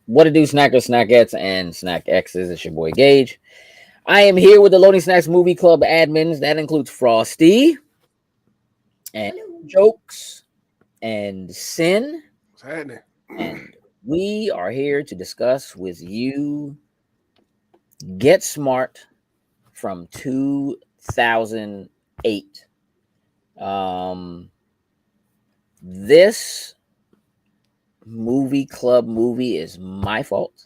What to do, snackers, snackettes, and snack X's? It's your boy Gage. I am here with the Loading Snacks Movie Club admins. That includes Frosty and Jokes and Sin. What's happening? And we are here to discuss with you Get Smart from 2008. This movie club movie is my fault.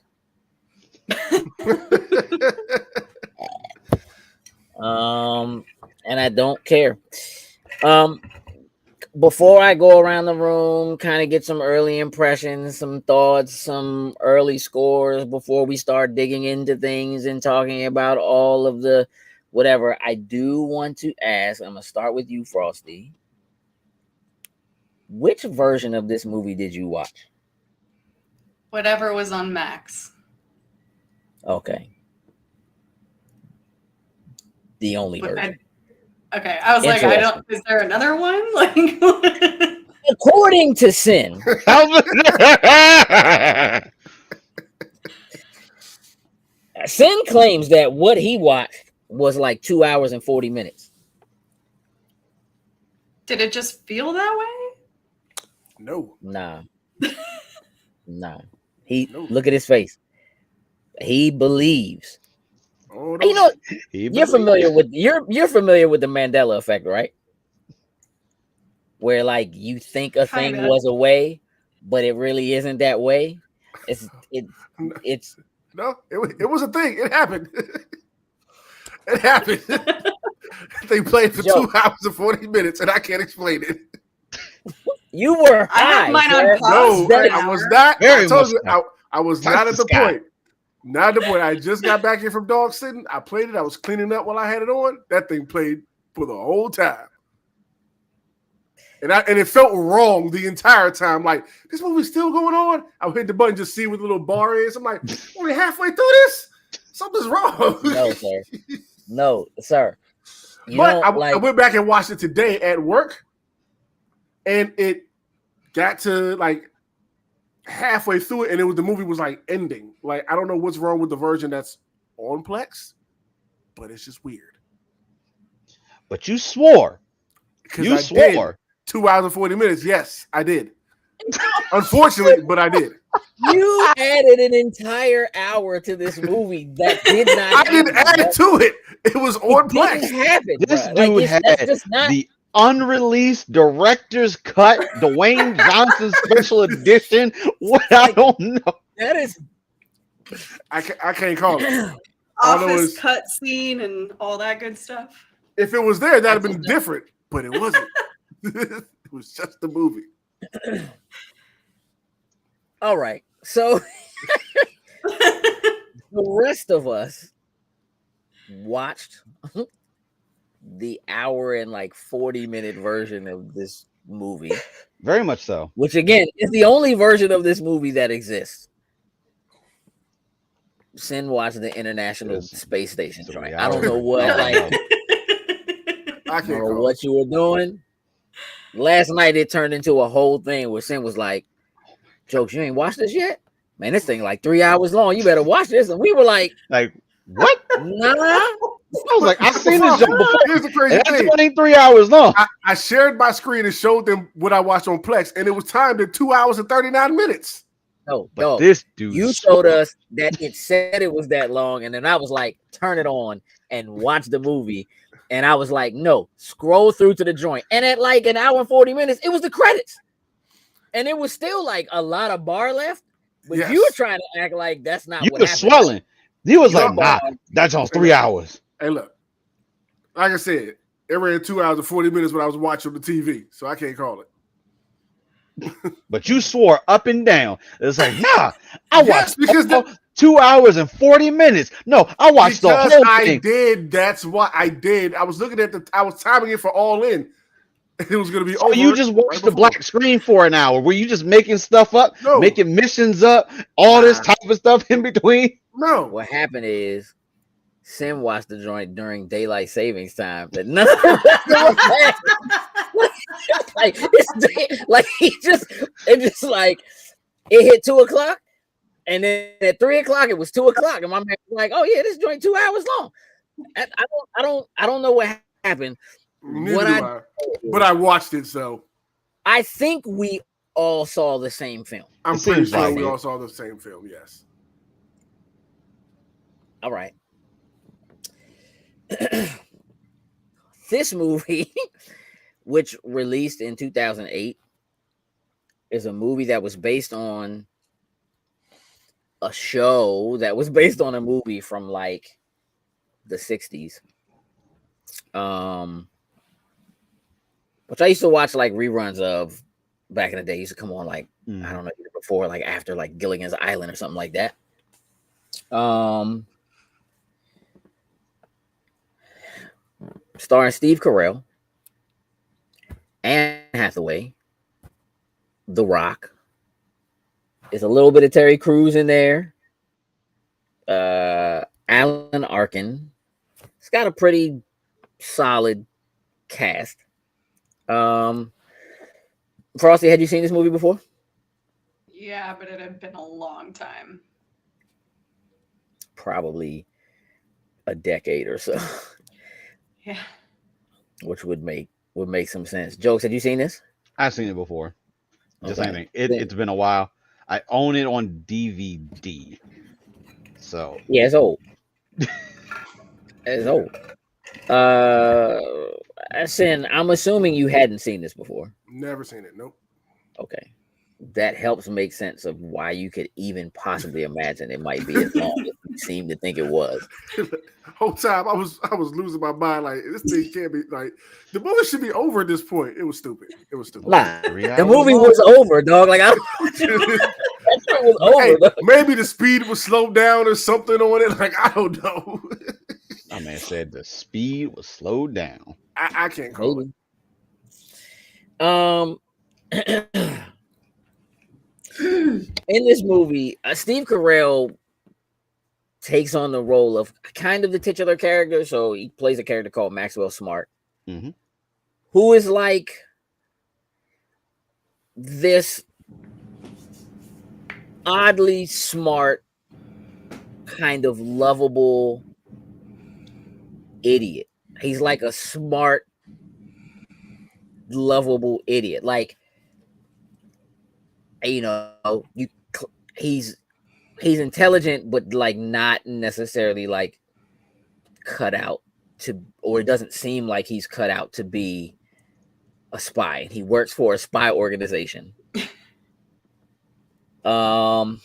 And I don't care. Before I go around the room, kind of get some early impressions, some thoughts, some early scores before we start digging into things and talking about all of the whatever, I do want to ask, I'm going to start with you, Frosty. Which version of this movie did you watch? Whatever was on Max. Okay. The only version. I was like, is there another one? Like, according to Sin, Sin claims that what he watched was like 2 hours and 40 minutes. Did it just feel that way? No. Nah. Look at his face. He believes. Oh, no. You know, you're familiar with the Mandela effect, right? Where like you think a thing was a way, but it really isn't that way. It's no, it was a thing. It happened. It happened. They played for 2 hours and 40 minutes, and I can't explain it. You were high. I have mine on pause. No, I was not. I told you, I was not at the point. Not at the point. I just got back here from dog sitting. I played it. I was cleaning up while I had it on. That thing played for the whole time. And it felt wrong the entire time. Like, this movie's still going on. I would hit the button, just see what the little bar is. I'm like, we're halfway through this? Something's wrong. No, sir. No, sir. I went back and watched it today at work. And it got to like halfway through it, and the movie was like ending. Like, I don't know what's wrong with the version that's on Plex, but it's just weird. But you swore. You swore. 2 hours and 40 minutes. Yes, I did. Unfortunately, but I did. You added an entire hour to this movie that did not. I didn't add it to it. It was on Plex. This dude had the unreleased director's cut, Dwayne Johnson special edition. What? I don't know. That is. I can't call it. Office cut scene and all that good stuff. If it was there, that'd have been different, but it wasn't. It was just the movie. All right. So the rest of us watched the hour and like 40-minute version of this movie. Very much so. Which again is the only version of this movie that exists. Sin watched the International Space Station joint. I don't know what I don't know what you were doing. Last night it turned into a whole thing where Sin was like, Jokes, you ain't watched this yet? Man, this thing like 3 hours long. You better watch this. And we were like, what? Nah. I was like, I've seen this joke before. Here's the crazy thing. It ain't 3 hours long. I shared my screen and showed them what I watched on Plex, and it was timed at 2 hours and 39 minutes. No, this dude, you showed us that it said it was that long, and then I was like, turn it on and watch the movie. And I was like, no, scroll through to the joint. And at like an hour and 40 minutes, it was the credits. And it was still like a lot of bar left. But you were trying to act like that's not what happened. You were swelling. You was like, nah, that's on 3 hours. Hey, look, like I said, it ran 2 hours and 40 minutes when I was watching the TV, so I can't call it. But you swore up and down. It's like, nah, I watched because 2 hours and 40 minutes. No, I watched the whole thing. I did. That's what I did. I was looking at I was timing it for All In. It was going to be over. You just watched the black screen for an hour. Were you just making stuff up, making missions up, all this type of stuff in between? No. What happened is Sim watched the joint during daylight savings time. That none of it like he just it hit 2 o'clock. And then at 3:00, it was 2:00, and my man was like, "Oh yeah, this joint 2 hours long." I don't know what happened. But I watched it, so I think we all saw the same film. I'm pretty sure we all saw the same film. Yes. All right. This movie, which released in 2008, is a movie that was based on a show that was based on a movie from like the 60s. Which I used to watch like reruns of back in the day. It used to come on like I don't know, before, like after like Gilligan's Island or something like that. Starring Steve Carell, Anne Hathaway, The Rock. There's a little bit of Terry Crews in there. Alan Arkin. It's got a pretty solid cast. Frosty, had you seen this movie before? Yeah, but it had been a long time. Probably a decade or so. Yeah. Which would make some sense. Jokes, had you seen this? I've seen it before. Just Okay. anything. It's been a while. I own it on DVD. So yeah, it's old. It's old. I'm assuming you hadn't seen this before. Never seen it. Nope. Okay. That helps make sense of why you could even possibly imagine it might be as long as you seem to think it was. Whole time I was losing my mind. Like, this thing can't be like, the movie should be over at this point. It was stupid. Nah, the movie was over, dog. Like, that shit was over. Hey, maybe the speed was slowed down or something on it. Like, I don't know. My man said the speed was slowed down. I can't call it. In this movie, Steve Carell takes on the role of kind of the titular character. So he plays a character called Maxwell Smart, who is like this oddly smart, kind of lovable idiot. He's like a smart, lovable idiot. Like, you know, he's intelligent, but like not necessarily like cut out to, or it doesn't seem like he's cut out to be a spy. He works for a spy organization. And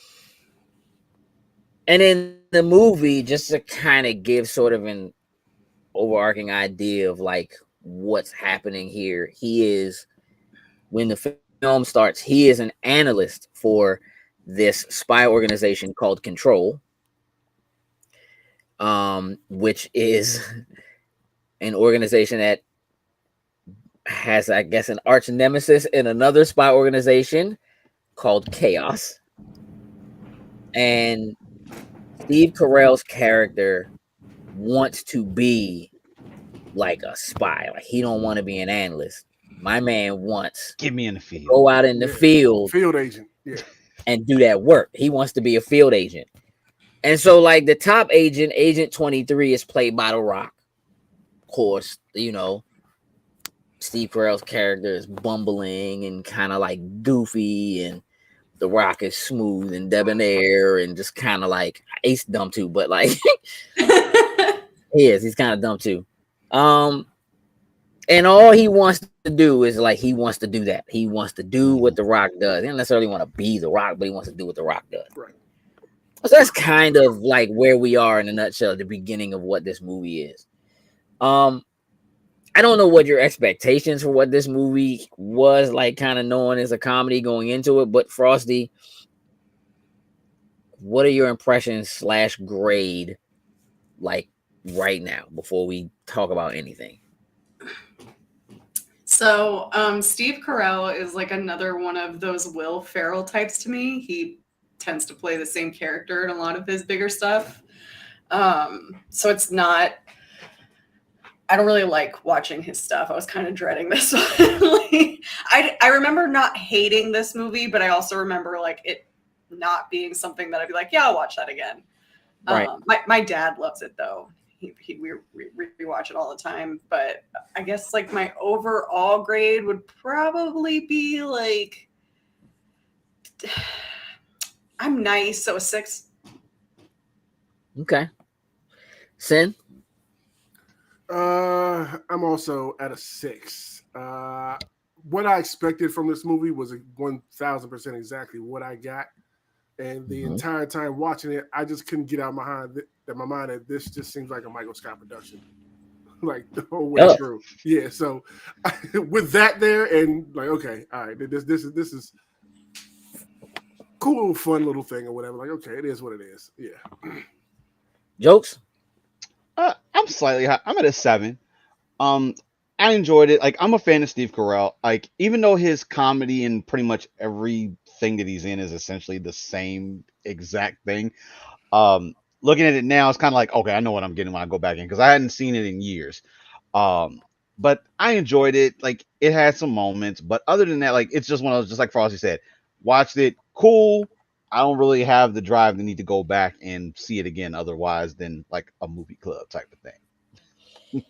in the movie, just to kind of give sort of an overarching idea of like what's happening here, when the film starts, he is an analyst for this spy organization called Control, which is an organization that has, I guess, an arch nemesis in another spy organization called Chaos. And Steve Carell's character wants to be like a spy. Like, he don't want to be an analyst. My man wants get me in the field. Go out in the field agent, and do that work. He wants to be a field agent. And so, like, the top agent, Agent 23, is played by The Rock. Of course, you know, Steve Carell's character is bumbling and kind of like goofy, and The Rock is smooth and debonair and just kind of like, he's dumb too, but like he's kind of dumb too. And all he wants to do is like, he wants to do that. He wants to do what The Rock does. He doesn't necessarily want to be The Rock, but he wants to do what The Rock does. Right. So that's kind of like where we are in a nutshell at the beginning of what this movie is. I don't know what your expectations for what this movie was, like, kind of knowing as a comedy going into it, but Frosty, what are your impressions / grade like right now before we talk about anything? So Steve Carell is like another one of those Will Ferrell types to me. He tends to play the same character in a lot of his bigger stuff. So it's not, I don't really like watching his stuff. I was kind of dreading this one. I remember not hating this movie, but I also remember like it not being something that I'd be like, yeah, I'll watch that again. Right. My dad loves it though. We rewatch it all the time. But I guess like my overall grade would probably be like, I'm nice, so a 6. Okay. Sin? I'm also at a 6. What I expected from this movie was 1,000% exactly what I got. And the entire time watching it, I just couldn't get out of my mind that this just seems like a Michael Scott production, like the whole way through. Yeah. So with that there, and like, okay, all right, this is cool, fun little thing or whatever. Like, okay, it is what it is. Yeah. Jokes? I'm slightly high. I'm at a 7. I enjoyed it. Like, I'm a fan of Steve Carell. Like, even though his comedy and pretty much everything that he's in is essentially the same exact thing. Looking at it now, it's kind of like, okay, I know what I'm getting when I go back in because I hadn't seen it in years. But I enjoyed it. Like, it had some moments, but other than that, like, it's just one of those, just like Frosty said, watched it, cool. I don't really have the drive to need to go back and see it again otherwise than like a movie club type of thing.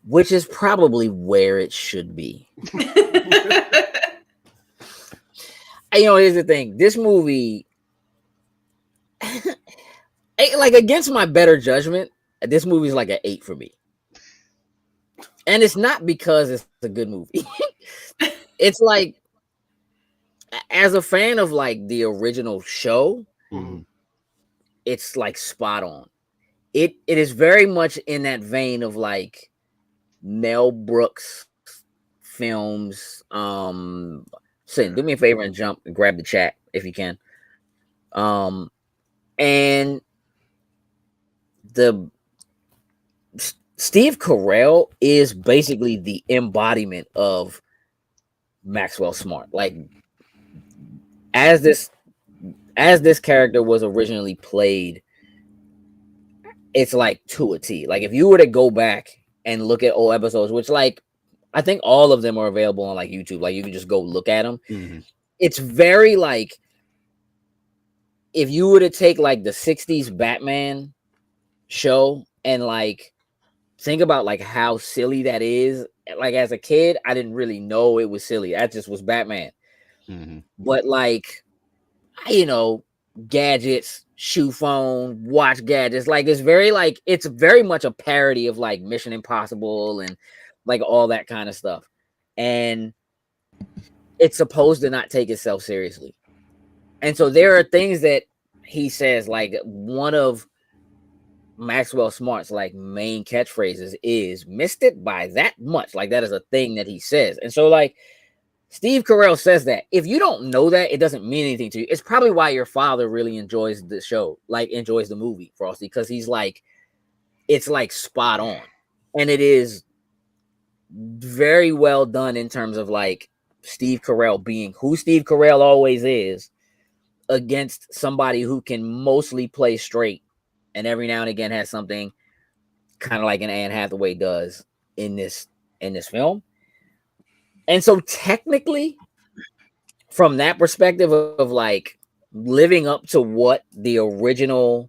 Which is probably where it should be. Here's the thing. This movie, like against my better judgment, this movie is like an 8 for me. And it's not because it's a good movie. It's like, as a fan of like the original show, it's like spot on. It is very much in that vein of like Mel Brooks films. Sin, do me a favor and jump and grab the chat if you can. And the Steve Carell is basically the embodiment of Maxwell Smart. Like, as this character was originally played, it's like to a T. Like, if you were to go back and look at old episodes, which like I think all of them are available on like YouTube, like you can just go look at them. It's very like, if you were to take like the 60s Batman show and like think about like how silly that is. Like, as a kid, I didn't really know it was silly. That just was Batman. But like, gadgets, shoe phone, watch gadgets, like it's very much a parody of like Mission Impossible and like all that kind of stuff. And it's supposed to not take itself seriously. And so there are things that he says, like one of Maxwell Smart's like main catchphrases is "missed it by that much." Like, that is a thing that he says. And so like Steve Carell says that. If you don't know that, it doesn't mean anything to you. It's probably why your father really enjoys the show, like enjoys the movie, Frosty, because he's like, it's like spot on. And it is very well done in terms of like Steve Carell being who Steve Carell always is against somebody who can mostly play straight and every now and again has something kind of like an Anne Hathaway does in this film. And so technically, from that perspective of like living up to what the original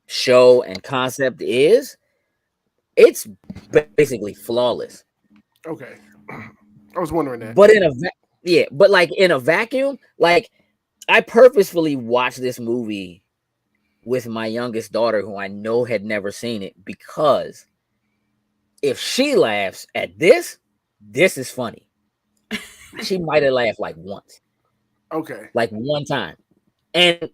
show and concept is, it's basically flawless. Okay. I was wondering that. But in a vacuum, like I purposefully watched this movie with my youngest daughter, who I know had never seen it, because if she laughs at this is funny. She might have laughed like once. Okay. Like one time. And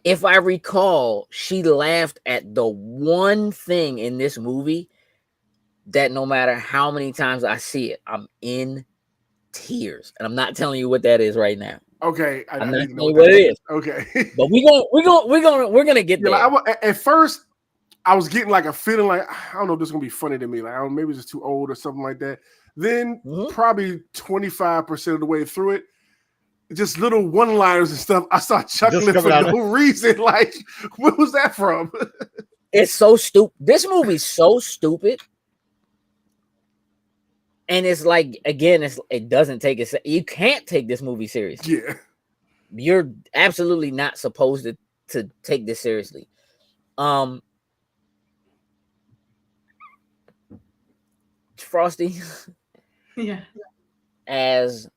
if I recall, she laughed at the one thing in this movie that no matter how many times I see it, I'm in tears. And I'm not telling you what that is right now. Okay. I'm not telling you what it is. Okay. But we're gonna get there. Like, at first, I was getting like a feeling like, I don't know if this is gonna be funny to me. Like, I don't know, maybe it's just too old or something like that. Then probably 25% of the way through it, just little one-liners and stuff, I start chuckling for no reason. Like, where was that from? It's so stupid. This movie's so stupid. And it's like, again, it doesn't take it. You can't take this movie seriously. Yeah. you're absolutely not supposed to take this seriously. Frosty, Yeah. as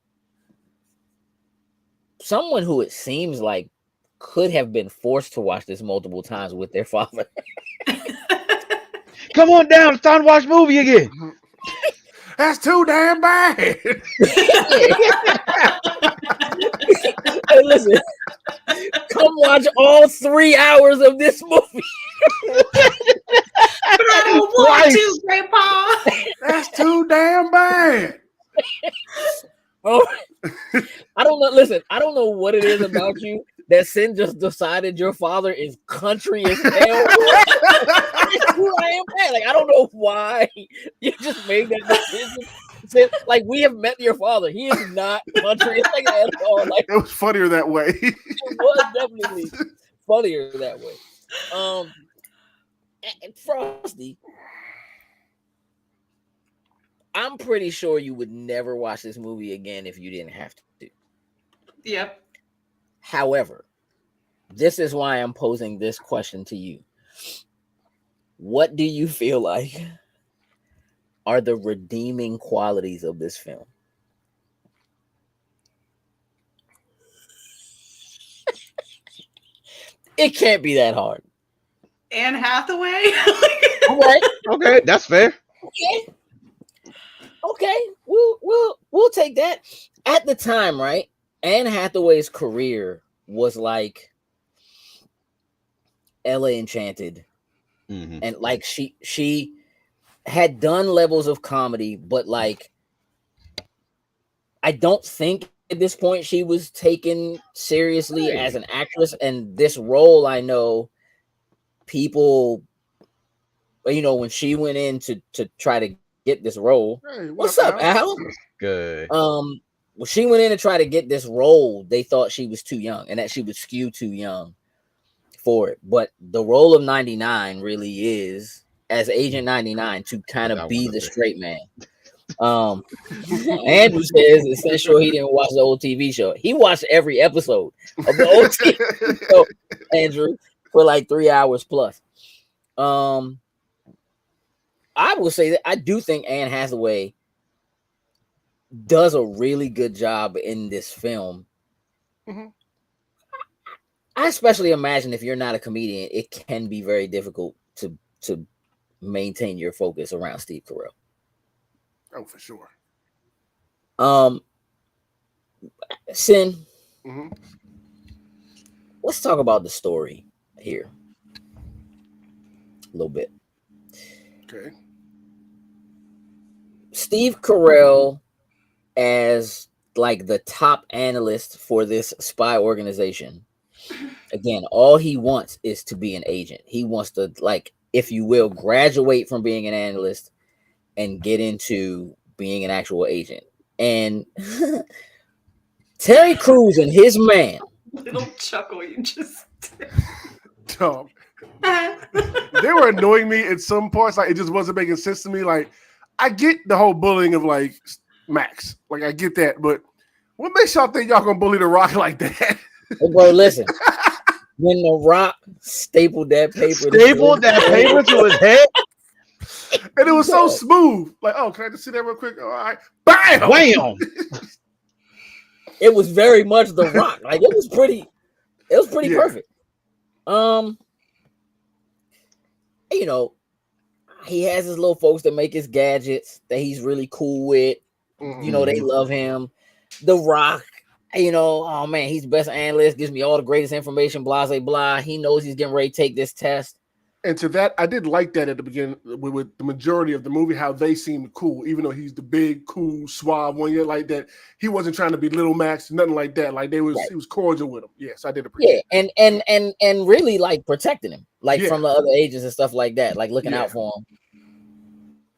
someone who it seems like could have been forced to watch this multiple times with their father. Come on down. It's time to watch movie again. That's too damn bad. Hey, listen, come watch all 3 hours of this movie. But I don't want to, Grandpa. That's too damn bad. Oh, I don't know. Listen, I don't know what it is about you that Sin just decided your father is country as hell. That's who I am, man. Like, I don't know why you just made that decision. Sin, like, we have met your father. He is not country like at all. Like, It was funnier that way. it was definitely funnier that way. And Frosty, I'm pretty sure you would never watch this movie again if you didn't have to. Yep. However, this is why I'm posing this question to you. What do you feel like are the redeeming qualities of this film? It can't be that hard. Anne Hathaway. All right. Okay, that's fair. Okay. We'll take that. At the time, right? Anne Hathaway's career was like LA Enchanted. Mm-hmm. And like she had done levels of comedy, but like I don't think at this point she was taken seriously as an actress. And this role, I know people, when she went in to try to get this role. Hey, What's up, Al? Good. When she went in to try to get this role, they thought she was too young and that she would skew too young for it. But the role of 99 really is, as Agent 99, to kind of be the straight man. Andrew says essential he didn't watch the old TV show. He watched every episode of the old TV show, Andrew, for like 3 hours plus. I will say that I do think Anne Hathaway does a really good job in this film. Mm-hmm. I especially imagine if you're not a comedian, it can be very difficult to maintain your focus around Steve Carell. Oh, for sure. Sin, Mm-hmm. let's talk about the story here a little bit. Okay. Steve Carell, as like the top analyst for this spy organization, again, all he wants is to be an agent. He wants to, like, if you will, graduate from being an analyst and get into being an actual agent. And Terry Crews and his man. Little chuckle you just did. Dog. They were annoying me at some parts. Like, it just wasn't making sense to me. Like, I get the whole bullying of like Max. Like, I get that, but what makes y'all think y'all gonna bully The Rock like that? Hey, bro, listen. When The Rock stapled that paper to his head, and it was so smooth. Like, oh, can I just see that real quick? All right, bam, wham. It was very much The Rock. Like, it was pretty perfect. He has his little folks that make his gadgets that he's really cool with. Mm-hmm. They love him. The Rock, oh man, he's the best analyst, gives me all the greatest information, blah, blah, blah. He knows he's getting ready to take this test. And to that, I did like that at the beginning with the majority of the movie, how they seemed cool, even though he's the big, cool, suave one. Yeah, like that. He wasn't trying to be little Max, nothing like that. Like he was cordial with him. Yes, I did appreciate it. And really like protecting him, like from the other agents and stuff like that, like looking out for him.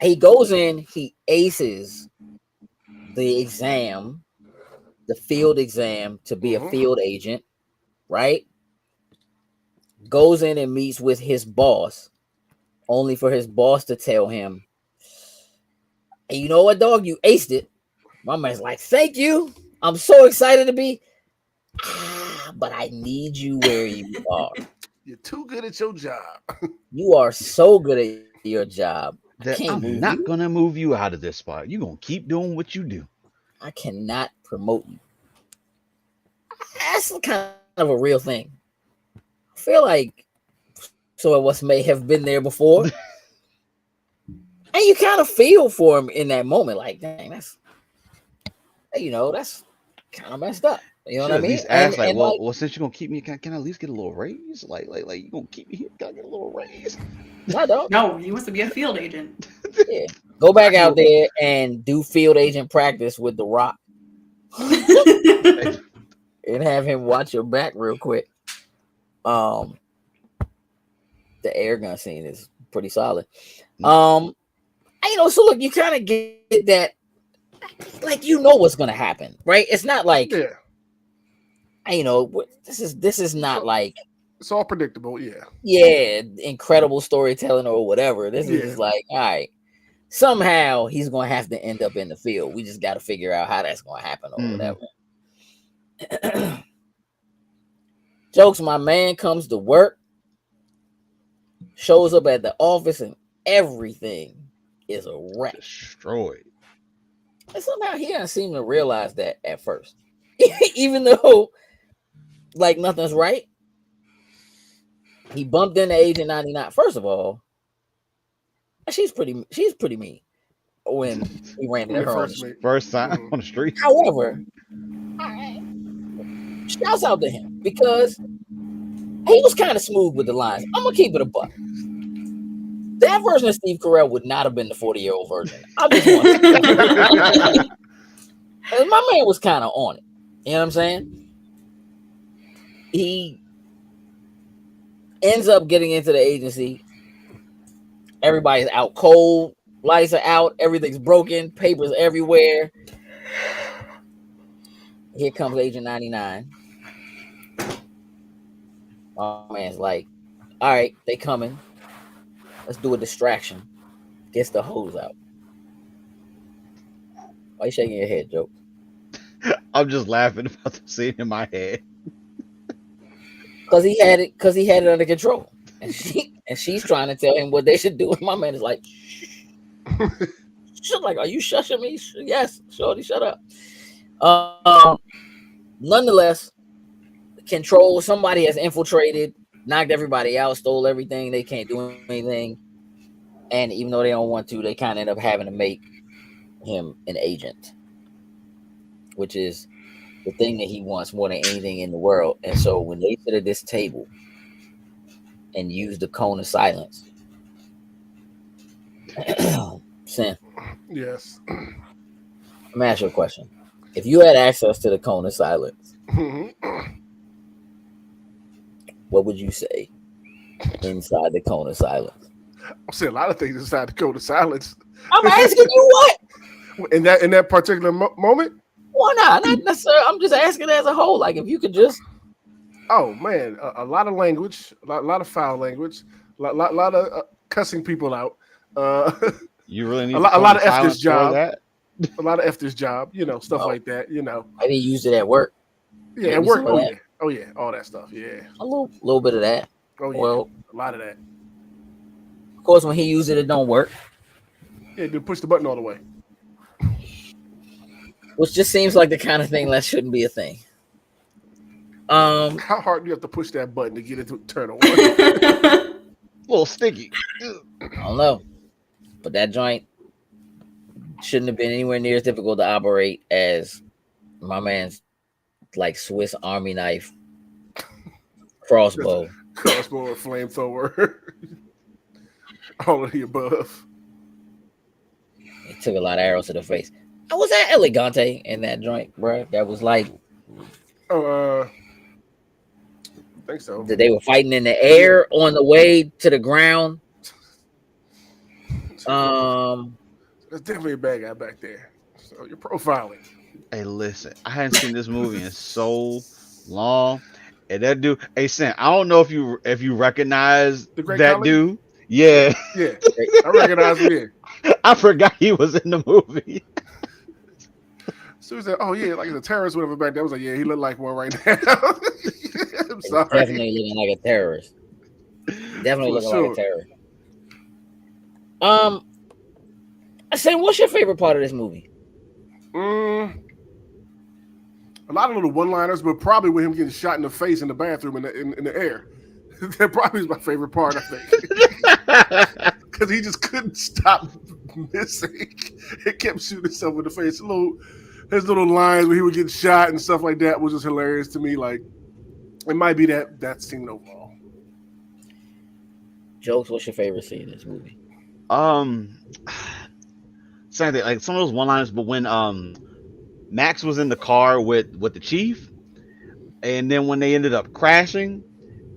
He goes in, he aces the exam, the field exam to be a field agent, right? Goes in and meets with his boss, only for his boss to tell him, hey, you know what, dog? You aced it. My man's like, thank you. I'm so excited to be. but I need you where you are. You're too good at your job. You are so good at your job. That can't move I'm not you. gonna move you out of this spot. You're gonna keep doing what you do. I cannot promote you. That's kind of a real thing. I feel like some of us may have been there before. And you kind of feel for him in that moment, like, dang, that's kind of messed up. You know what I At mean? least ask, And well, since you're gonna keep me, can I at least get a little raise? Like you gonna keep me here? Can I get a little raise? I don't. No, he wants to be a field agent. Yeah. Go back out there and do field agent practice with The Rock. And have him watch your back real quick. The air gun scene is pretty solid. So look, you kind of get that, like, what's gonna happen, right? It's not like, this is not like, it's all predictable, incredible storytelling or whatever. This is just like, all right, somehow he's gonna have to end up in the field. We just got to figure out how that's gonna happen or whatever. Jokes, my man comes to work, shows up at the office, and everything is a wreck. Destroyed. And somehow he doesn't seem to realize that at first. Even though, like, nothing's right. He bumped into Agent 99. First of all, she's pretty mean when he ran into her first time on the street. However, shouts out to him because he was kind of smooth with the lines. I'm gonna keep it a buck. That version of Steve Carell would not have been the 40-year-old version. I just want my man was kind of on it. You know what I'm saying? He ends up getting into the agency. Everybody's out cold. Lights are out. Everything's broken. Papers everywhere. Here comes Agent 99. My man's like, all right, they coming. Let's do a distraction. Gets the hose out. Why you shaking your head, Joe? I'm just laughing about the scene in my head. Because he had it under control. And she's trying to tell him what they should do. And my man is like, shh. She's like, are you shushing me? Yes, shorty, shut up. Nonetheless, control, somebody has infiltrated, knocked everybody out, stole everything. They can't do anything. And even though they don't want to, they kind of end up having to make him an agent, which is the thing that he wants more than anything in the world. And so when they sit at this table and use the cone of silence, Sin, yes. let me ask you a question. If you had access to the cone of silence, what would you say inside the cone of silence? I'm saying a lot of things inside the cone of silence. I'm asking you what? In that particular moment? Why not? Not necessarily. I'm just asking as a whole. Like, if you could just. Oh man, a lot of language, a lot of foul language, a lot of cussing people out. You really need a lot of F this job. That? A lot of F this job. Stuff like that. I didn't use it at work. Yeah, at work. Oh yeah, all that stuff. Yeah, a little bit of that. Oh yeah, well, a lot of that. Of course, when he used it, it don't work. Yeah, dude, push the button all the way. Which just seems like the kind of thing that shouldn't be a thing. How hard do you have to push that button to get it to turn on? A little sticky. I don't know. But that joint shouldn't have been anywhere near as difficult to operate as my man's like Swiss Army knife crossbow. Crossbow or flamethrower. All of the above. He took a lot of arrows to the face. I was at Elegante in that joint, bro. That was like, I think so. That they were fighting in the air on the way to the ground. There's definitely a bad guy back there. So you're profiling. Hey, listen, I hadn't seen this movie in so long, and that dude. Hey, Sam, I don't know if you recognize that dude. Yeah, I recognize him. I forgot he was in the movie. So he said, "Oh yeah, like the terrorist, whatever." Back there, I was like, "Yeah, he looked like one right now." sorry. Definitely looking like a terrorist. Definitely For looking sure. like a terrorist. I said, what's your favorite part of this movie? A lot of little one-liners, but probably with him getting shot in the face in the bathroom in the air. That probably is my favorite part, I think. Because he just couldn't stop missing. He kept shooting himself in the face. His little lines where he would get shot and stuff like that was just hilarious to me. Like, it might be that scene overall. Jokes, what's your favorite scene in this movie? Same thing, like some of those one-liners, but when Max was in the car with the chief, and then when they ended up crashing,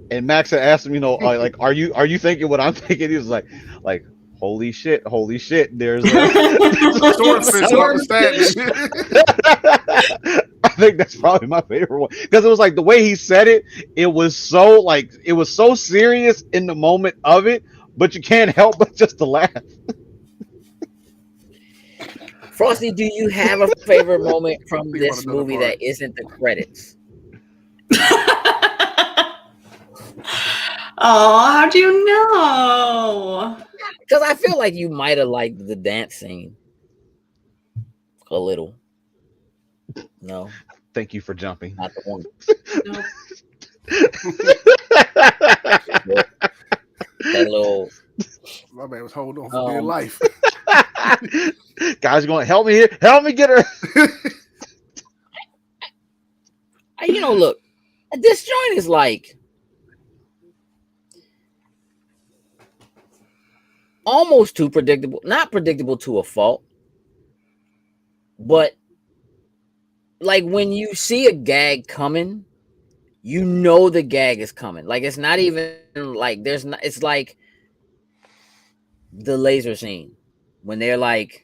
and Max had asked him, you know, like, are you thinking what I'm thinking? He was like, holy shit, there's a Swordfish on the stand. I think that's probably my favorite one, because it was like the way he said it, it was so serious in the moment of it, but you can't help but just to laugh. Frosty, do you have a favorite moment from this movie that isn't the credits? Oh, how do you know? Because I feel like you might have liked the dance scene a little. No, Thank you for jumping. not the one. Nope. That little. My man was holding on for dear life. Guys, going to help me here. Help me get her. You know, look, this joint is like almost too predictable. Not predictable to a fault, but like when you see a gag coming, you know the gag is coming. Like it's not even like there's not. It's like the laser scene when they're like.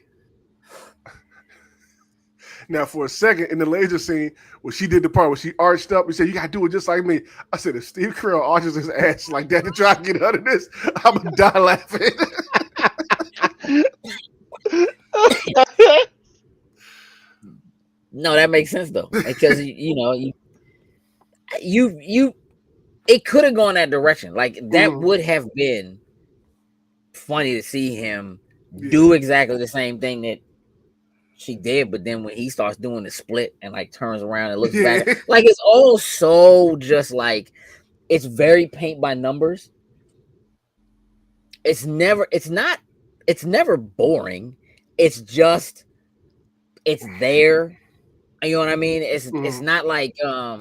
Now, for a second in the laser scene, when she did the part where she arched up and said, "You gotta do it just like me," I said, "If Steve Carell arches his ass like that to try to get out of this, I'm gonna die laughing." No, that makes sense though, because you know you it could have gone that direction. Like that would have been funny to see him do exactly the same thing that she did, but then when he starts doing the split and like turns around and looks back, like it's all so just like it's very paint by numbers. It's never boring. It's just it's there. You know what I mean? It's not like I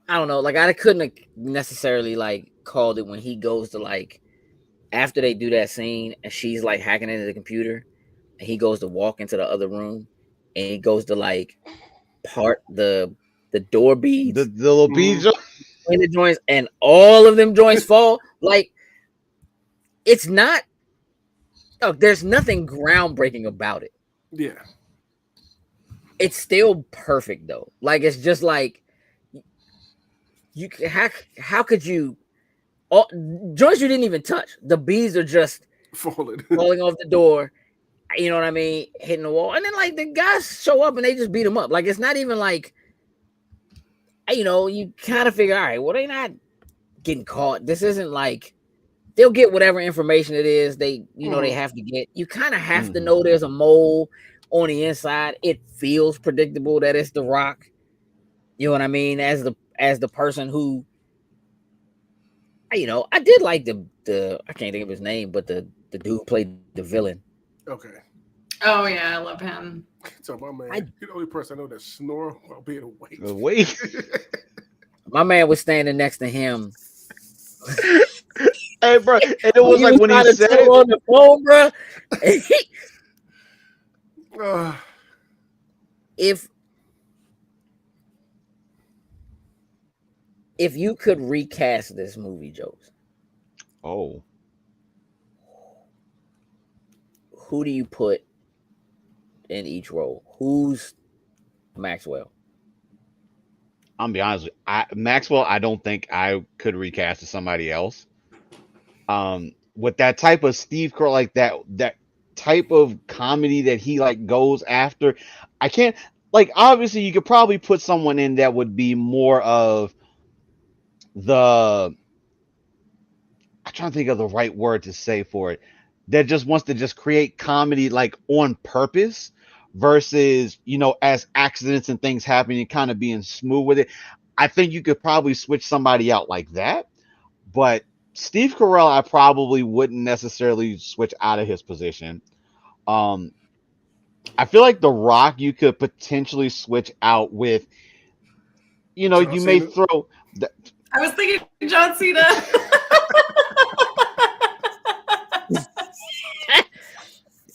don't know, like I couldn't have necessarily like called it when he goes to like after they do that scene and she's like hacking into the computer and he goes to walk into the other room and he goes to like part the door beads, the little beads in the joints, and all of them joints fall. Like it's not. Oh, there's nothing groundbreaking about it. Yeah, it's still perfect though. Like it's just like you. How could you? All joints you didn't even touch. The beads are just falling off the door. You know what I mean? Hitting the wall, and then like the guys show up and they just beat them up. Like it's not even like, you know, you kind of figure, all right, well they not getting caught. This isn't like they'll get whatever information it is they, you know, they have to get. You kind of have to know there's a mole on the inside. It feels predictable that it's The Rock. You know what I mean? As the person who, you know, I did like the I can't think of his name, but the dude who played the villain. Okay. Oh yeah, I love him. So my man, the only person I know that snore while being awake. Awake. My man was standing next to him. Hey, bro, and it was like when he said it on the phone, bro. If you could recast this movie, Jokes. Oh. Who do you put in each role? Who's Maxwell? I'm gonna be honest with you. Maxwell, I don't think I could recast as somebody else. With that type of Steve Carell, like that type of comedy that he like goes after, I can't like obviously you could probably put someone in that would be more of the I'm trying to think of the right word to say for it, that just wants to just create comedy like on purpose versus, as accidents and things happening and kind of being smooth with it. I think you could probably switch somebody out like that. But Steve Carell, I probably wouldn't necessarily switch out of his position. Um, I feel like The Rock, you could potentially switch out with, John you may Cena. throw. I was thinking John Cena.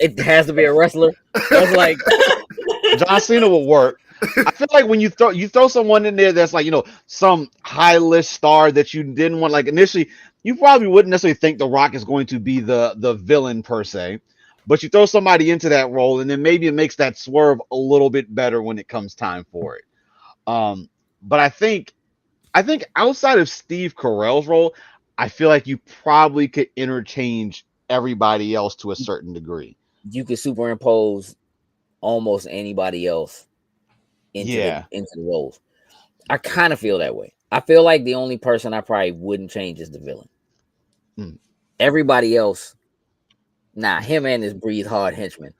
It has to be a wrestler. That's like John Cena will work. I feel like when you throw someone in there that's like some high list star that you didn't want, like initially you probably wouldn't necessarily think The Rock is going to be the villain per se, but you throw somebody into that role and then maybe it makes that swerve a little bit better when it comes time for it. But I think outside of Steve Carell's role, I feel like you probably could interchange everybody else to a certain degree. you could superimpose almost anybody else into the roles. I kind of feel that way. I feel like the only person I probably wouldn't change is the villain. Everybody else, him and his breathe hard henchman.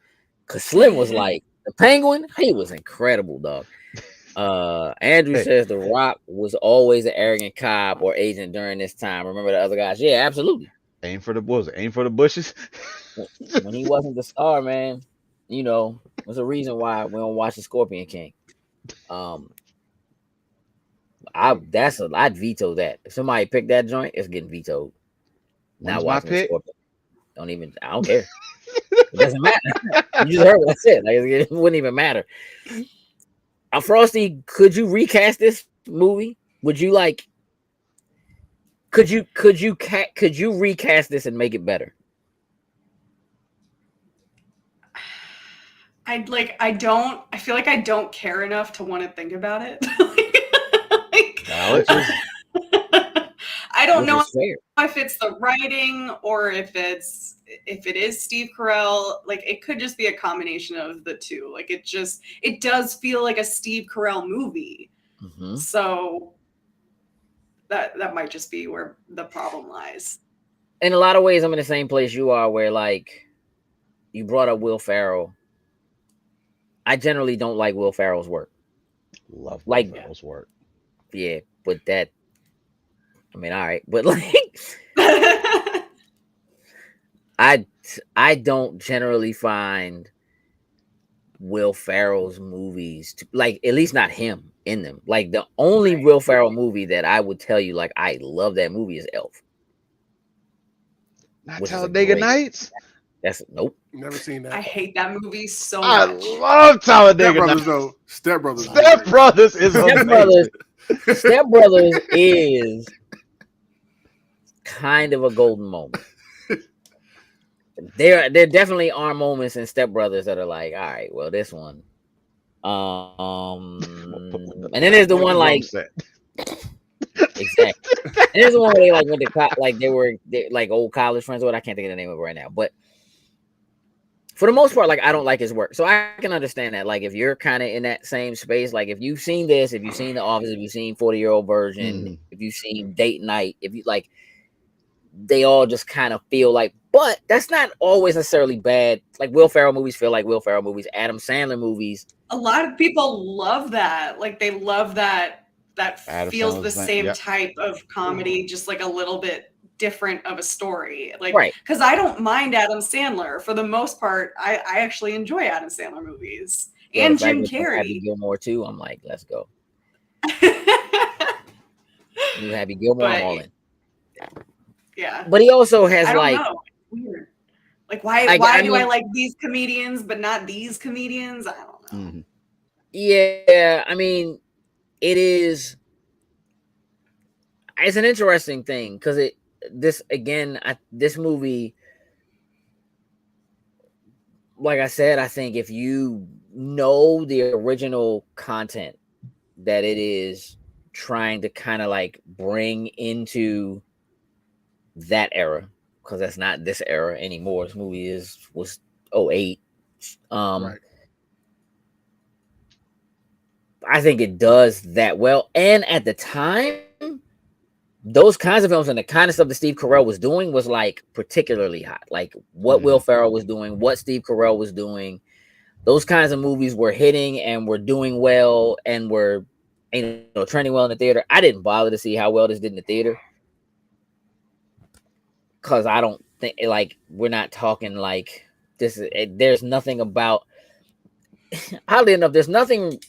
Cause Slim was like the Penguin. He was incredible, dog. Andrew says The Rock was always an arrogant cop or agent during this time. Remember the other guys? Yeah, absolutely. Aim for the bushes. When he wasn't the star, man, there's a reason why we don't watch the Scorpion King. I'd veto that. If somebody picked that joint, it's getting vetoed. Not watching the Scorpion. I don't care. It doesn't matter. You just heard what I said. Like, it wouldn't even matter. Frosty, could you recast this movie? Would you like? Could you recast this and make it better? I feel like I don't care enough to want to think about it. I don't know if it's the writing or if it is Steve Carell. Like, it could just be a combination of the two. Like, it does feel like a Steve Carell movie. Mm-hmm. So that might just be where the problem lies. In a lot of ways, I'm in the same place you are, where like you brought up Will Ferrell. I generally don't like Will Ferrell's work. Love Will Ferrell's work. Yeah, but all right, but like I don't generally find Will Ferrell's movies like, at least not him in them. Like, the only Will Ferrell movie that I would tell you like I love that movie is Elf. Not Talladega Nights. That's nope. Never seen that. I hate that movie so I much. love Talladega Nights. Step Brothers. Step Brothers is Step Brothers is kind of a golden moment. There definitely are moments in Step Brothers that are like, all right, well, this one. And then there's the one like exactly. And there's the one where they like went to like they were like old college friends. What I can't think of the name of it right now, but for the most part, like, I don't like his work, so I can understand that. Like, if you're kind of in that same space, like if you've seen this, if you've seen The Office, if you've seen 40-Year-Old Virgin, if you've seen Date Night, if you like, they all just kind of feel like, but that's not always necessarily bad. Like, Will Ferrell movies feel like Will Ferrell movies. Adam Sandler movies. A lot of people love that. Like, they love that Adam feels Sandler's the same type of comedy, just like a little bit different of a story. Like, because I don't mind Adam Sandler for the most part. I actually enjoy Adam Sandler movies and Jim Carrey. Happy Gilmore too. I'm like, let's go. New Happy Gilmore, I'm all in. Yeah, but he also has like, know. Weird. Like, why do I like these comedians but not these comedians? I don't know. Yeah, I mean, it's an interesting thing because this movie, like I said, I think if you know the original content that it is trying to kind of like bring into that era, because that's not this era anymore. This movie was 2008. I think it does that well. And at the time, those kinds of films and the kind of stuff that Steve Carell was doing was like particularly hot. Like what Will Ferrell was doing, what Steve Carell was doing. Those kinds of movies were hitting and were doing well and were, you know, trending well in the theater. I didn't bother to see how well this did in the theater because I don't think, like, we're not talking like this is, there's nothing about, oddly enough, there's nothing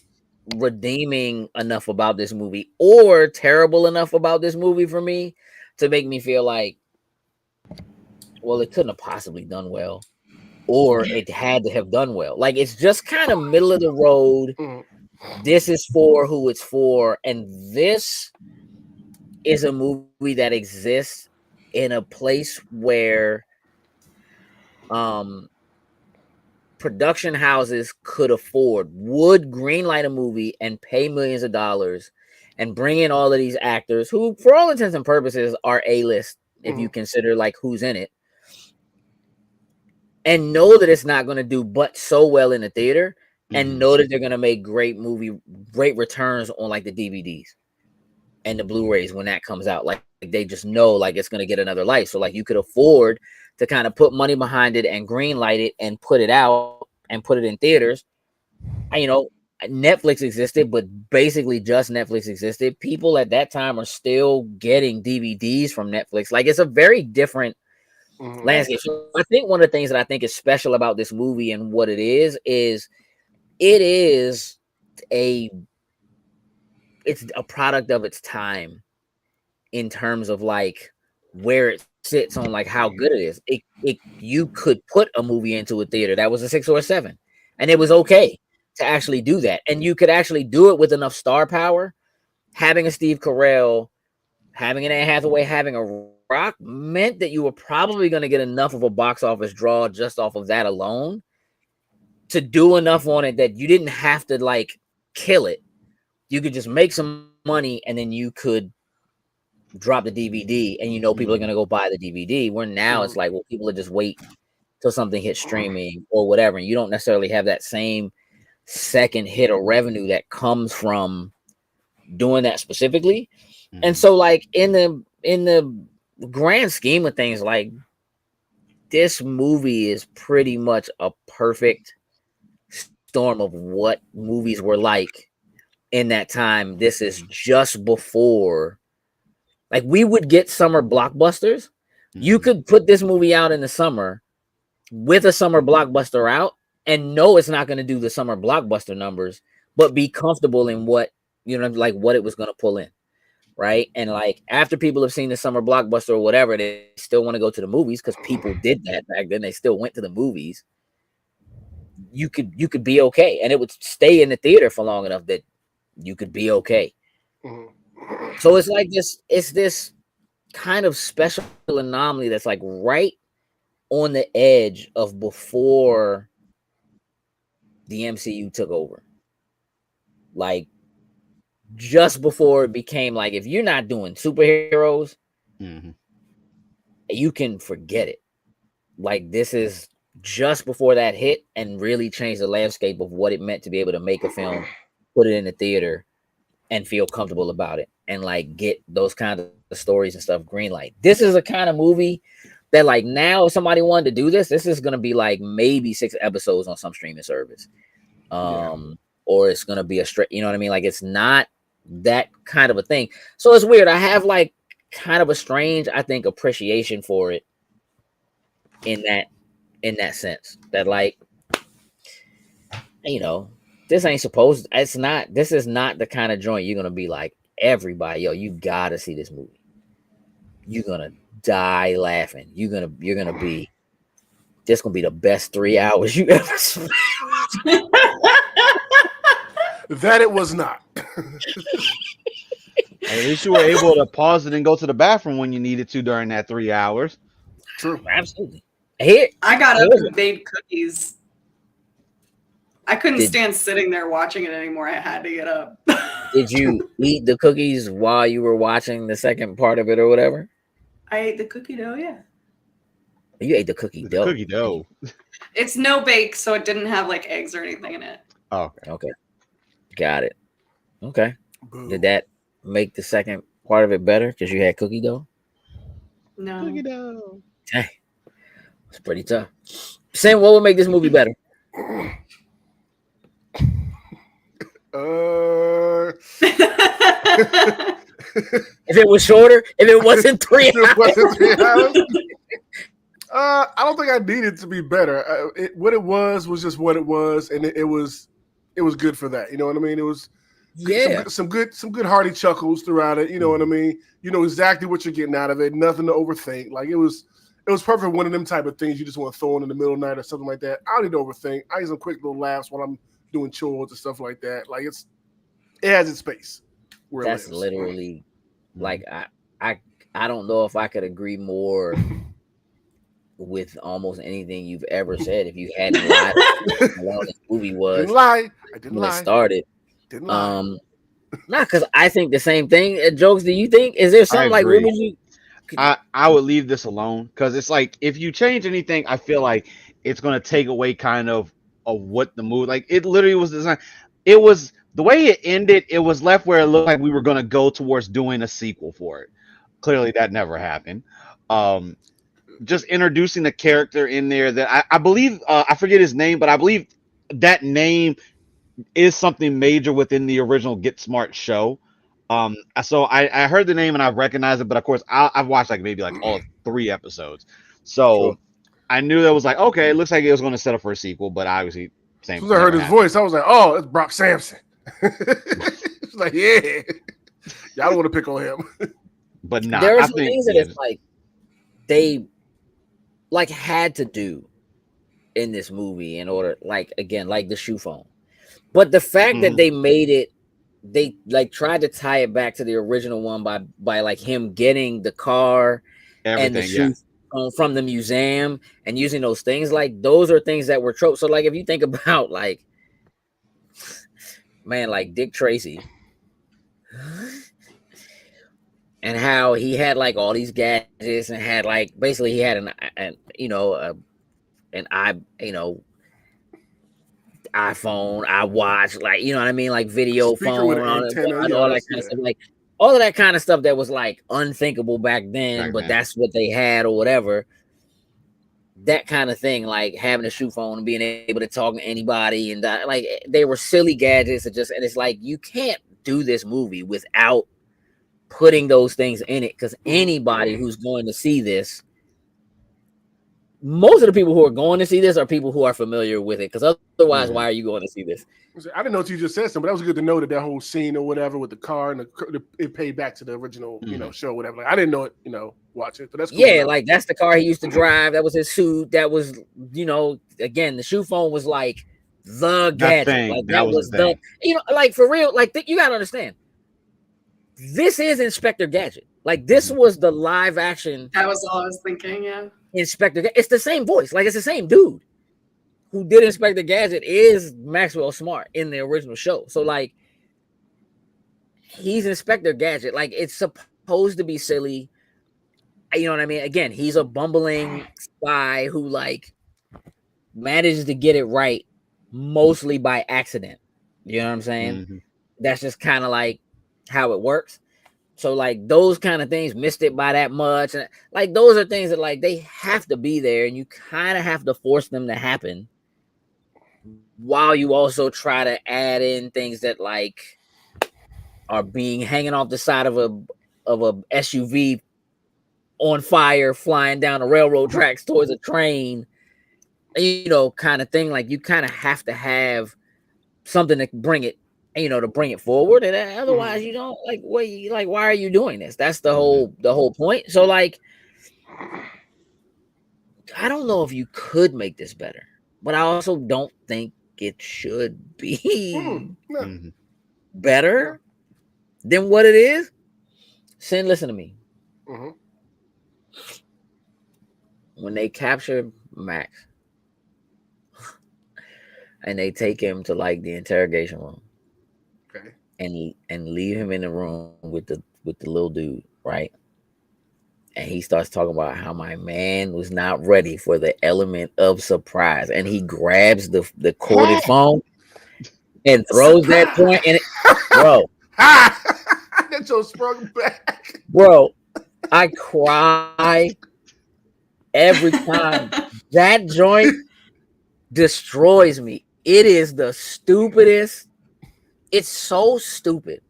redeeming enough about this movie or terrible enough about this movie for me to make me feel like, well, it couldn't have possibly done well, or it had to have done well. Like, it's just kind of middle of the road. This is for who it's for, and this is a movie that exists in a place where production houses would greenlight a movie and pay millions of dollars and bring in all of these actors who, for all intents and purposes, are A-list if you consider like who's in it, and know that it's not going to do but so well in the theater, and know that they're going to make great returns on like the DVDs and the Blu-rays when that comes out. Like they just know like it's going to get another life. So like you could afford to kind of put money behind it and greenlight it and put it out and put it in theaters. You know, Netflix existed, but basically just Netflix existed. People at that time are still getting DVDs from Netflix. Like it's a very different landscape. So I think one of the things that I think is special about this movie and what it is it's a product of its time in terms of like where it sits on like how good it is. You could put a movie into a theater that was a 6 or a 7, and it was okay to actually do that. And you could actually do it with enough star power. Having a Steve Carell, having an Anne Hathaway, having a Rock meant that you were probably going to get enough of a box office draw just off of that alone to do enough on it that you didn't have to like kill it. You could just make some money and then you could drop the DVD, and you know people are going to go buy the DVD. Where now it's like, well, people will just wait till something hits streaming or whatever, and you don't necessarily have that same second hit of revenue that comes from doing that specifically. And so like in the grand scheme of things, like this movie is pretty much a perfect storm of what movies were like in that time. This is just before, like, we would get summer blockbusters. You could put this movie out in the summer with a summer blockbuster out and know it's not going to do the summer blockbuster numbers, but be comfortable in what, you know, like what it was going to pull in. Right. And like after people have seen the summer blockbuster or whatever, they still want to go to the movies because people did that back then. They still went to the movies. You could be okay, and it would stay in the theater for long enough that you could be okay. So it's like this kind of special anomaly that's like right on the edge of before the MCU took over. Like just before it became like, if you're not doing superheroes, you can forget it. Like this is just before that hit and really changed the landscape of what it meant to be able to make a film, put it in the theater, and feel comfortable about it, and like get those kinds of stories and stuff greenlight. This is a kind of movie that like now if somebody wanted to do this is going to be like maybe 6 episodes on some streaming service. Or it's going to be a straight, you know what I mean? Like it's not that kind of a thing. So it's weird. I have like kind of a strange, I think, appreciation for it in that sense, that like, you know, this is not the kind of joint you're gonna be like, everybody, yo, you gotta see this movie. You're gonna die laughing. You're gonna be, this gonna be the best 3 hours you ever spent. That it was not. At least you were able to pause it and go to the bathroom when you needed to during that 3 hours. True. Absolutely. Here, I got up and made cookies. I couldn't stand sitting there watching it anymore. I had to get up. Did you eat the cookies while you were watching the second part of it or whatever? I ate the cookie dough, yeah. You ate the cookie dough. Cookie dough. It's no bake, so it didn't have like eggs or anything in it. Oh, okay. Got it. Okay. Boo. Did that make the second part of it better because you had cookie dough? No. Cookie dough. Dang, it's pretty tough. Sam, what would make this movie better? If it was shorter, if it wasn't 3 hours. It wasn't 3 hours. I don't think I needed to be better. What it was just what it was, and it was good for that. You know what I mean? It was some good hearty chuckles throughout it. You know what I mean? You know exactly what you're getting out of it. Nothing to overthink. Like it was perfect. One of them type of things you just want to throw in the middle of the night or something like that. I don't need to overthink. I need some quick little laughs while I'm doing chores and stuff like that. Like it has its space. That's literally like I don't know if I could agree more with almost anything you've ever said. If you hadn't lied about how long this movie was, I didn't lie. It started. Didn't lie. Not because I think the same thing. Jokes, do you think? Is there something like what would you? I would leave this alone because it's like if you change anything, I feel like it's gonna take away kind of what the movie. Like it literally was designed. It was the way it ended. It was left where it looked like we were gonna go towards doing a sequel for it. Clearly, that never happened. Just introducing the character in there that I believe I forget his name, but I believe that name is something major within the original Get Smart show. So I heard the name and I recognized it, but of course I've watched like maybe like all 3 episodes, so I knew that was like okay, it looks like it was going to set up for a sequel, but obviously same. As I heard his voice, I was like, oh, it's Brock Sampson. It's like yeah, y'all don't want to pick on him. But nah, there are some things that it's like they like had to do in this movie in order, like again, like the shoe phone. But the fact that they made it, they like tried to tie it back to the original one by like him getting the car and the shoe phone from the museum and using those things, like those are things that were tropes. So like if you think about like man, like Dick Tracy and how he had like all these gadgets and had like basically he had an iPhone, iWatch, like you know what I mean, like video phone, all that kind of stuff, like all of that kind of stuff that was like unthinkable back then, but that's what they had or whatever. That kind of thing, like having a shoe phone and being able to talk to anybody, and like they were silly gadgets. And it's like you can't do this movie without putting those things in it, because anybody who's going to see this, most of the people who are going to see this are people who are familiar with it, because otherwise, why are you going to see this? I didn't know if you just said something, but that was good to know that whole scene or whatever with the car and it paid back to the original, show, whatever. Like, I didn't know it, watch it, but that's cool. Yeah, like that's the car he used to drive. That was his suit. That was, again, the shoe phone was like the gadget. Like that was the, like for real, like you gotta understand. This is Inspector Gadget. Like this was the live action. That was all I was thinking. Yeah. Inspector. It's the same voice. Like it's the same dude who did Inspector Gadget is Maxwell Smart in the original show. So like he's Inspector Gadget. Like it's supposed to be silly. You know what I mean? Again, he's a bumbling spy who like manages to get it right mostly by accident. You know what I'm saying? That's just kind of like how it works. So like those kind of things, missed it by that much, and like those are things that like they have to be there, and you kind of have to force them to happen, while you also try to add in things that like are being hanging off the side of a SUV on fire, flying down the railroad tracks towards a train, kind of thing. Like you kind of have to have something to bring it. To bring it forward, and otherwise you don't like why are you doing this? That's the whole point. So like I don't know if you could make this better, but I also don't think it should be better than what it is. Sin, listen to me. When they capture Max and they take him to like the interrogation room. Okay. And leave him in the room with the little dude, right? And he starts talking about how my man was not ready for the element of surprise, and he grabs the corded phone. and throws that joint in it, bro. That Joe sprung back. Bro, I cry every time. That joint destroys me. It is the stupidest. It's so stupid,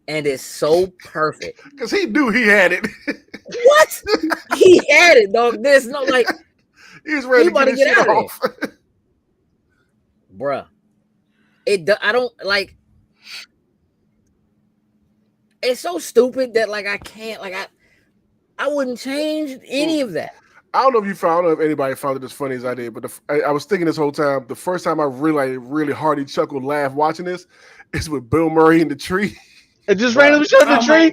and it's so perfect. Because he knew he had it. What? He had it, dog. There's no like. He was ready to get his shit out off. Bruh. I don't like. It's so stupid that like I can't like I wouldn't change any of that. I don't know if I don't know if anybody found it as funny as I did, but I was thinking this whole time. The first time I really hearty chuckled, laughed watching this is with Bill Murray in the tree. It just randomly shows the tree.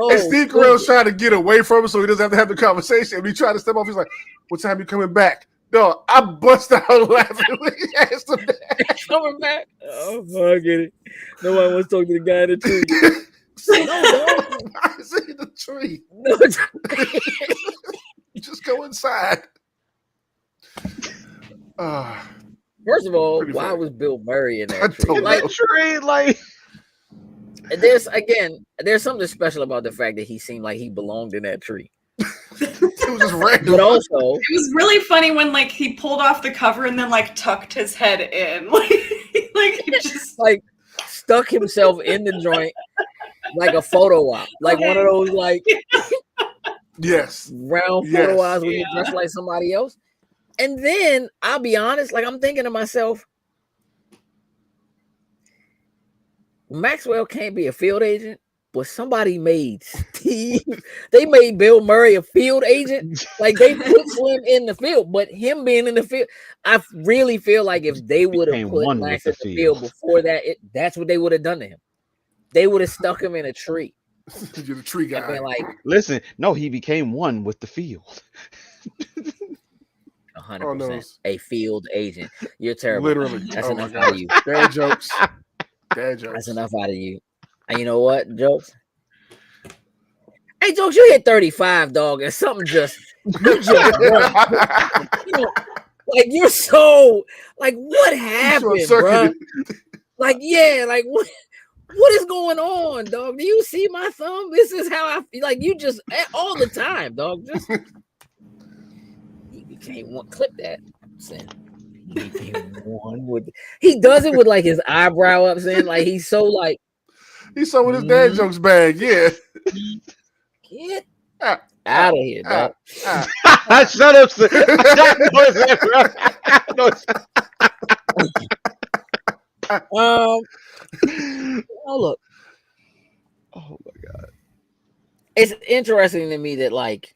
And Steve Carell's trying to get away from him so he doesn't have to have the conversation. And he tried to step off. He's like, "What time you coming back?" No, I bust out laughing when he asked him that. Coming back? Oh, I get it. Nobody wants to talk to the guy in the tree. I see the tree. No, just go inside. First of all, Pretty why funny. was Bill Murray in I that tree? don't Like, know. Tree, like there's something special about the fact that he seemed like he belonged in that tree. It was just random. But also, It was really funny when like he pulled off the cover and then like tucked his head in, like he just like stuck himself in the joint like a photo op, like one of those like Yes. round Yes. photo ops where you dress like somebody else. And then I'll be honest, like I'm thinking to myself, Maxwell can't be a field agent, but somebody made Steve. They made Bill Murray a field agent. Like they put Slim in the field, but him being in the field, I really feel like if they would have Became put one Max with in the the field field. before that, that's what they would have done to him. They would have stuck him in a tree. You're the tree And guy. been like listen, no, he became one with the field. 100% Oh, no. a field agent. You're terrible. Literally. That's Oh my enough out of God. you. Dad jokes. Dad jokes. That's enough out of you. And you know what, Jokes? Hey, Jokes, you hit 35, dog, and something just you just you know, like you're so like what happened, bro? Like like what is going on, dog? Do you see my thumb? This is how I feel. Like you just all the time, dog. Just he became one. Clip that. Sin. He became one with. He does it with like his eyebrow up, saying like he's so like. He's so with his dad jokes bag. Yeah. Get Ah, out of here, dog. Shut up, sir. Oh look, Oh my god. it's interesting to me that like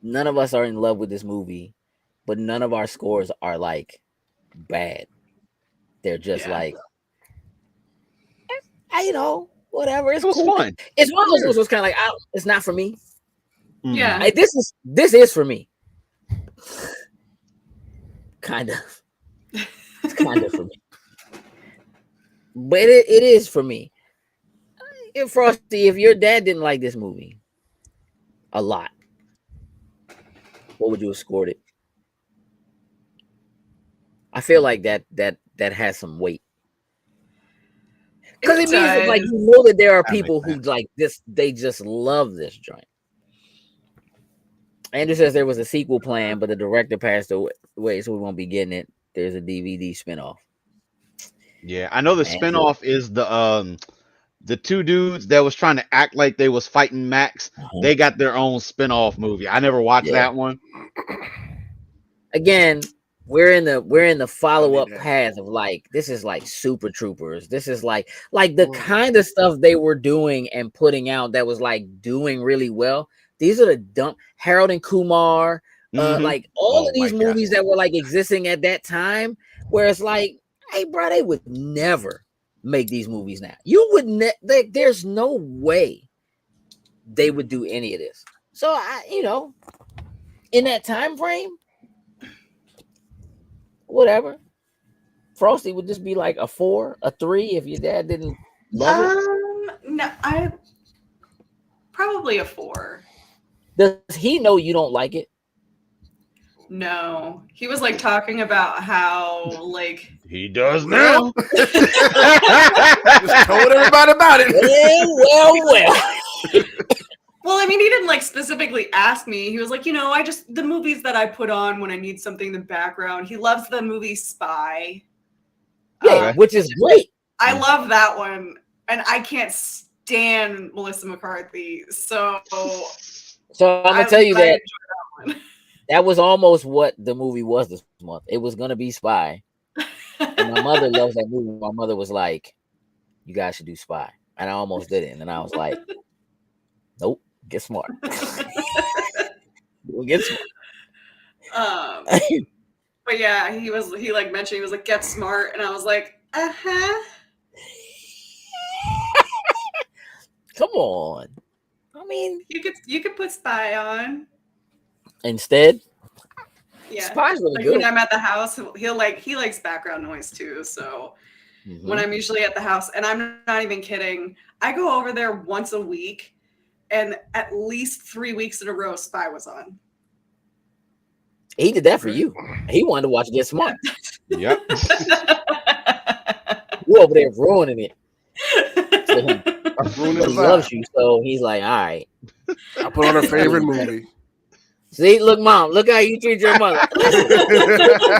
none of us are in love with this movie, but none of our scores are like bad. They're just like, you know, whatever. It's It was cool. fun. It's one of those ones was kind of like, it's not for me. yeah. Like, this is for me. Kind of. It's kind of for me. But it is for me. And Frosty, if your dad didn't like this movie a lot, what would you have scored it? I feel like that has some weight. Because it means that, like, you know that there are That people makes who like this, they just love this joint. Andrew says there was a sequel plan, but the director passed away, so we won't be getting it. There's a DVD spinoff. Yeah, I know the Man. spinoff is the two dudes that was trying to act like they was fighting Max. They got their own spinoff movie. I never watched that one. Again, we're in the follow-up that. path of like this is like Super Troopers. This is like the kind of stuff they were doing and putting out that was like doing really well. These are the dumb Harold and Kumar, like all of these movies that were like existing at that time, where it's like, hey, bro, they would never make these movies now. You would there's no way they would do any of this. So in that time frame, whatever. Frosty would just be like a 4, a 3 if your dad didn't love it. No, I probably a 4. Does he know you don't like it? No, he was like talking about how like he does now. Just told everybody about it. Well. Well, I mean, he didn't like specifically ask me. He was like, the movies that I put on when I need something in the background. He loves the movie Spy. Yeah, which is great. I love that one, and I can't stand Melissa McCarthy. So I'm gonna tell you that was almost what the movie was this month. It was gonna be Spy, and my mother loves that movie. My mother was like, "You guys should do Spy," and I almost didn't, and I was like, "Nope, get smart." Get smart. But yeah, he like mentioned, he was like, "Get smart," and I was like, Come on. I mean, you could put Spy on instead. Yeah, Spy's really like good. when I'm at the house, he likes background noise too. So when I'm usually at the house, and I'm not even kidding, I go over there once a week, and at least 3 weeks in a row, Spy was on. He did that for you. He wanted to watch Get Smart. Yep. You over there ruining it. Ruining He loves you, so he's like, all right. I put on her favorite movie. See, look, Mom, look how you treat your mother.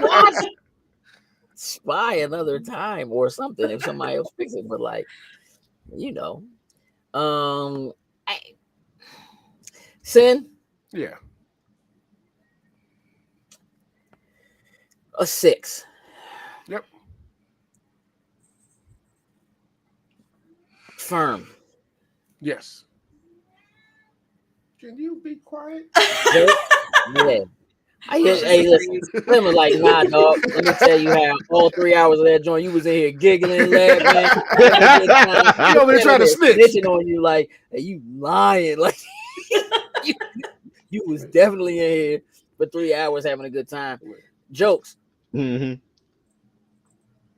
Watch Spy another time or something if somebody else picks it. But like, Sin. Yeah. A 6. Yep. Firm. Yes. Can you be quiet? Yeah. Hey, listen. Slim was like, nah, dog. Let me tell you how all 3 hours of that joint, you was in here giggling, laughing. You over there trying to snitch. Snitching on you like, hey, you lying. Like, you was definitely in here for 3 hours having a good time. Jokes. 7.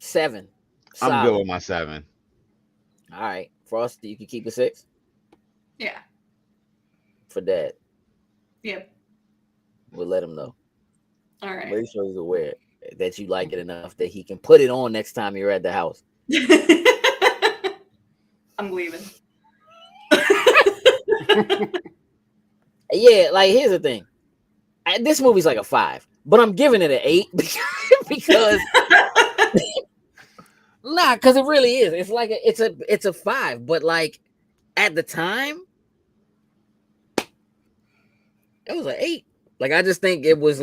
I'm Solid. good with my 7. All right. Frosty, you can keep a 6? Yeah. For Dad. Yep. We'll let him know. All right. Make sure he's aware that you like it enough that he can put it on next time you're at the house. I'm leaving. Yeah, like here's the thing. This movie's like a 5, but I'm giving it an 8 because because it really is. It's like it's a 5, but like at the time, it was an 8. Like I just think it was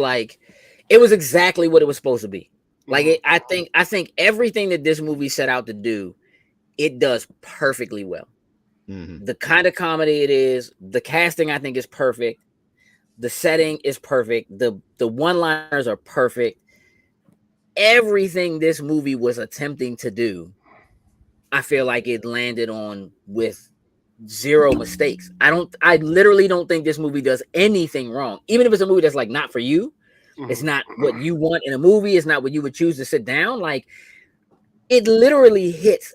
exactly what it was supposed to be. Like I think everything that this movie set out to do, it does perfectly well. The kind of comedy it is, the casting I think is perfect. The setting is perfect. The one-liners are perfect. Everything this movie was attempting to do, I feel like it landed on with 0 mistakes. I literally don't think this movie does anything wrong. Even if it's a movie that's like not for you, it's not what you want in a movie, it's not what you would choose to sit down. Like it literally hits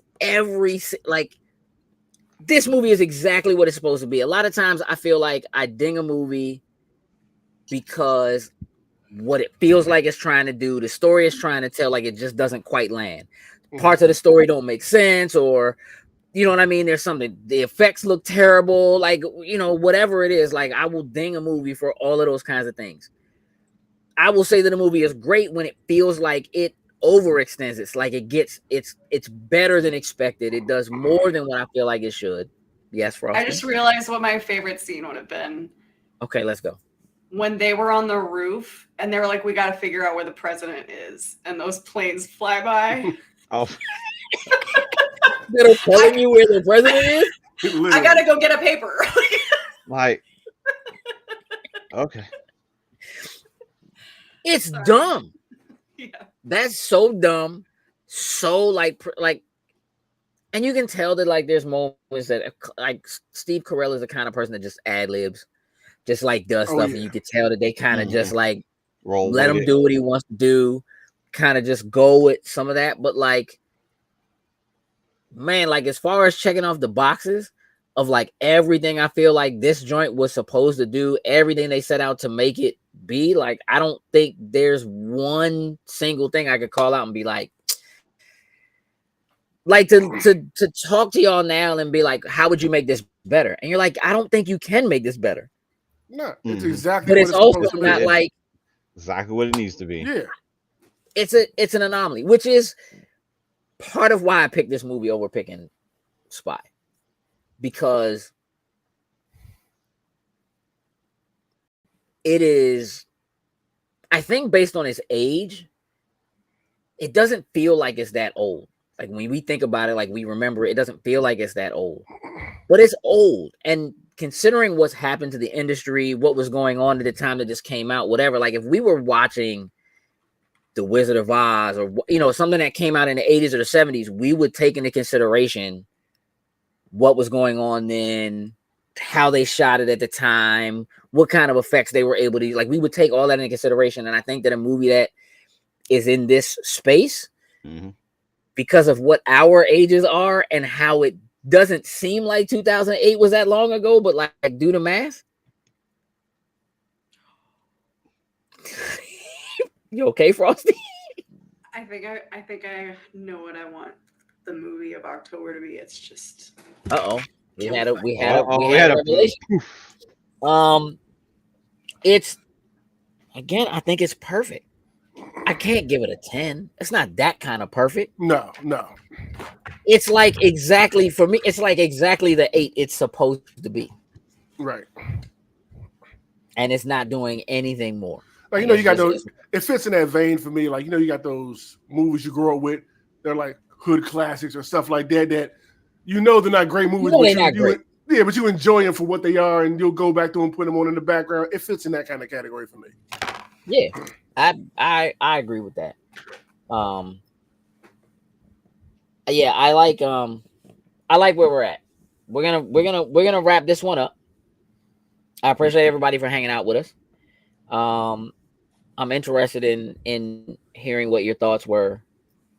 this movie is exactly what it's supposed to be. A lot of times I feel like I ding a movie because what it feels like it's trying to do, the story is trying to tell, like it just doesn't quite land. Parts of the story don't make sense, or you know what I mean? There's something, the effects look terrible, like, whatever it is. Like I will ding a movie for all of those kinds of things. I will say that a movie is great when it feels like it overextends. It's like it's better than expected. It does more than what I feel like it should. Yes, Frosty. I just realized what my favorite scene would have been. Okay, let's go. When they were on the roof and they were like, we got to figure out where the president is. And those planes fly by. Oh. They're telling you where the president is? Literally. I got to go get a paper. Like, okay. It's dumb. Yeah. That's so dumb. So like, and you can tell that like there's moments that like Steve Carell is the kind of person that just ad libs. Just like does stuff, and you could tell that they kind of just like let him do what he wants to do, kind of just go with some of that. But like, man, like as far as checking off the boxes of like everything, I feel like this joint was supposed to do, everything they set out to make it be. Like, I don't think there's one single thing I could call out and be like to talk to y'all now and be like, how would you make this better? And you're like, I don't think you can make this better. No, it's exactly. But it's also not like exactly what it needs to be. Yeah, it's an anomaly, which is part of why I picked this movie over picking Spy, because it is, I think, based on its age, it doesn't feel like it's that old. Like when we think about it, like we remember it, it doesn't feel like it's that old, but it's old. And considering what's happened to the industry, what was going on at the time that this came out, whatever, like if we were watching The Wizard of Oz or, you know, something that came out in the 80s or the 70s, we would take into consideration what was going on then, how they shot it at the time, what kind of effects they were able to, like, we would take all that into consideration. And I think that a movie that is in this space, because of what our ages are and how it doesn't seem like 2008 was that long ago, but like do the math. You okay, Frosty? I think I know what I want the movie of October to be. It's just we had a revelation. It's, again, I think it's perfect. I can't give it a 10. It's not that kind of perfect. No. It's like exactly, for me, it's like exactly the 8 it's supposed to be. Right. And it's not doing anything more. Like, you know, you got those, it fits in that vein for me. Like, you know, you got those movies you grow up with. They're like hood classics or stuff like that, you know, they're not great movies. They're not great. Yeah, but you enjoy them for what they are, and you'll go back to them and put them on in the background. It fits in that kind of category for me. Yeah, I agree with that. Yeah, I like where we're at. We're gonna wrap this one up. I appreciate everybody for hanging out with us. I'm interested in hearing what your thoughts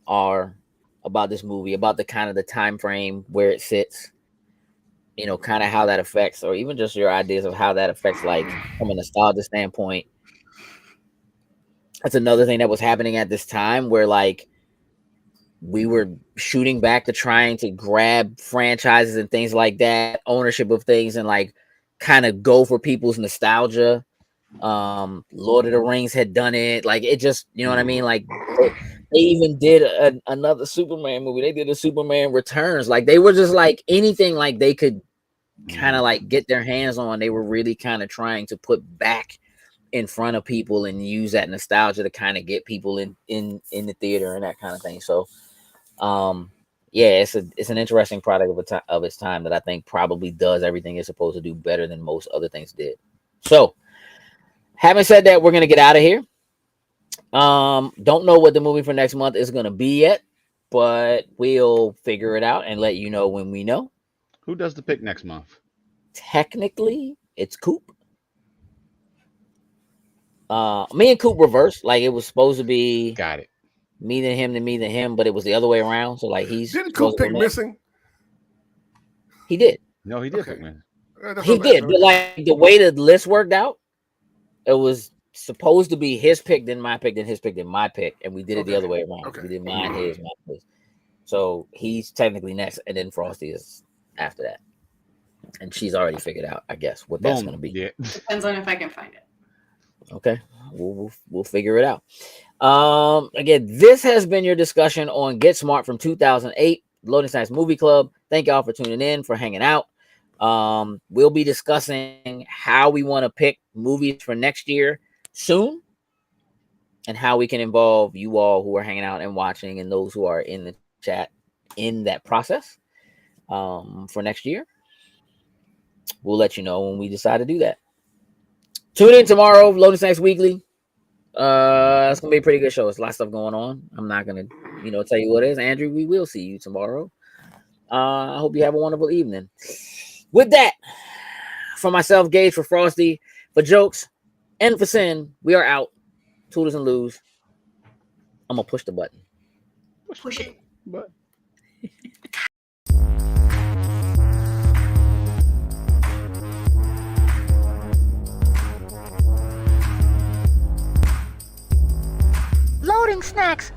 are about this movie, about the kind of the time frame where it sits, you know, kind of how that affects, or even just your ideas of how that affects, like from a nostalgia standpoint. That's another thing that was happening at this time, where like we were shooting back to trying to grab franchises and things like that, ownership of things, and like kind of go for people's nostalgia. Lord of the Rings had done it. Like, it just, you know what I mean? Like, they even did another Superman movie. They did a Superman Returns. Like, they were just like anything like they could kind of like get their hands on. They were really kind of trying to put back in front of people and use that nostalgia to kind of get people in the theater and that kind of thing. So, yeah, it's an interesting product of its time that I think probably does everything it's supposed to do better than most other things did. So, having said that, we're gonna get out of here. Don't know what the movie for next month is gonna be yet, but we'll figure it out and let you know when we know. Who does the pick next month? Technically, it's Coop. Me and Coop reversed. Like, it was supposed to be Got it. Me than him, but it was the other way around. So like didn't Coop pick Missing? He did. No, he did Okay. pick Missing. He did, but like the way the list worked out, it was supposed to be his pick, then my pick, then his pick, then my pick, and we did it the other way around. Okay. We did mine, his, my his. So he's technically next, and then Frosty is after that. And she's already figured out, I guess, what that's going to be. Yeah. Depends on if I can find it. Okay, we'll figure it out. Again, this has been your discussion on Get Smart from 2008, Loading Science Movie Club. Thank y'all for tuning in, for hanging out. We'll be discussing how we want to pick movies for next year soon, and how we can involve you all who are hanging out and watching, and those who are in the chat in that process for next year. We'll let you know when we decide to do that. Tune in tomorrow, Loading Snacks Weekly. It's gonna be a pretty good show. There's a lot of stuff going on. I'm not gonna, tell you what it is. Andrew, we will see you tomorrow. I hope you have a wonderful evening. With that, for myself, Gage, for Frosty, for Jokes, and for Sin, we are out. Toodles and Lose. I'm gonna push the button. Push it. But pudding snacks.